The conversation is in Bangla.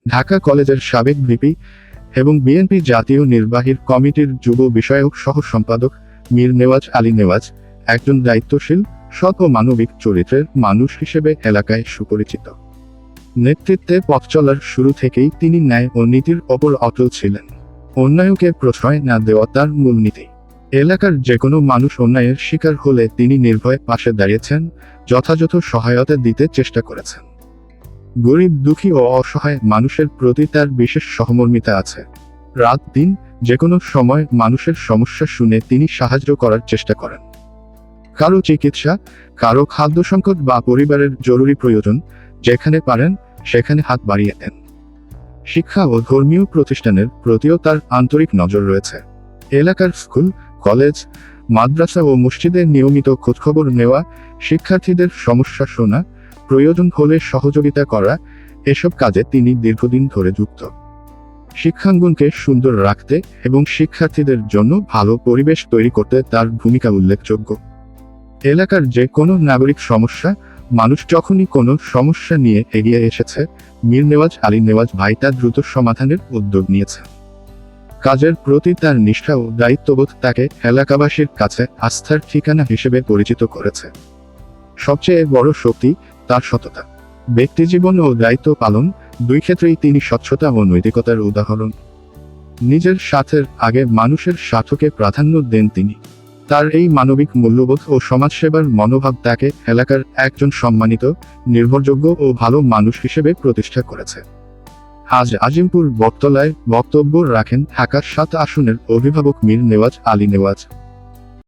ঢাকা কলেজের সাবেক ভিপি এবং বিএনপি জাতীয় নির্বাহী কমিটির যুব বিষয়ক সহ সম্পাদক মীর নেওয়াজ আলী নেওয়াজ একজন দায়িত্বশীল, সৎ ও মানবিক চরিত্রের মানুষ হিসেবে এলাকায় সুপরিচিত। নেতৃত্বে পথ চলার শুরু থেকেই তিনি ন্যায় ও নীতির ওপর অটল ছিলেন। অন্যায়কে প্রশ্রয় না দেওয়া তার মূলনীতি। এলাকার যেকোনো মানুষ অন্যায়ের শিকার হলে তিনি নির্ভয়ে পাশে দাঁড়িয়েছেন, যথাযথ সহায়তা দিতে চেষ্টা করেছেন। গরিব, দুঃখী ও অসহায় মানুষের প্রতি তার বিশেষ সহমর্মিতা আছে। রাত দিন যেকোনো সময় মানুষের সমস্যা শুনে তিনি সাহায্য করার চেষ্টা করেন। কারো চিকিৎসা, কারো খাদ্য সংকট বা পরিবারের জরুরি প্রয়োজন যেখানে পারেন সেখানে হাত বাড়িয়ে দেন। শিক্ষা ও ধর্মীয় প্রতিষ্ঠানের প্রতিও তার আন্তরিক নজর রয়েছে। এলাকার স্কুল, কলেজ, মাদ্রাসা ও মসজিদে নিয়মিত খোঁজখবর নেওয়া, শিক্ষার্থীদের সমস্যা শোনা, প্রয়োজন হলে সহযোগিতা করা, এসব কাজে তিনি দীর্ঘদিন ধরে যুক্ত। শিক্ষাঙ্গনকে সুন্দর রাখতে এবং শিক্ষার্থীদের জন্য ভালো পরিবেশ তৈরি করতে তার ভূমিকা উল্লেখযোগ্য। এলাকার যে কোনো নাগরিক সমস্যা, মানুষ যখনই কোনো সমস্যা নিয়ে এগিয়ে এসেছে, মীর নেওয়াজ আলী নেওয়াজ ভাই তা দ্রুত সমাধানের উদ্যোগ নিয়েছে। কাজের প্রতি তার নিষ্ঠা ও দায়িত্ববোধ তাকে এলাকাবাসীর কাছে আস্থার ঠিকানা হিসেবে পরিচিত করেছে। সবচেয়ে বড় শক্তি তার সততা। ব্যক্তিজীবন ও দায়িত্ব পালন দুই ক্ষেত্রেই তিনি স্বচ্ছতা ও নৈতিকতার উদাহরণ। নিজের স্বার্থের আগে মানুষের স্বার্থকে প্রাধান্য দেন তিনি। তার এই মানবিক মূল্যবোধ ও সমাজসেবার মনোভাব তাকে এলাকার একজন সম্মানিত, নির্ভরযোগ্য ও ভালো মানুষ হিসেবে প্রতিষ্ঠা করেছে। আজ আজিমপুর বটতলায় বক্তব্য রাখেন ঢাকা ৭ আসনের অভিভাবক মীর নেওয়াজ আলী নেওয়াজ।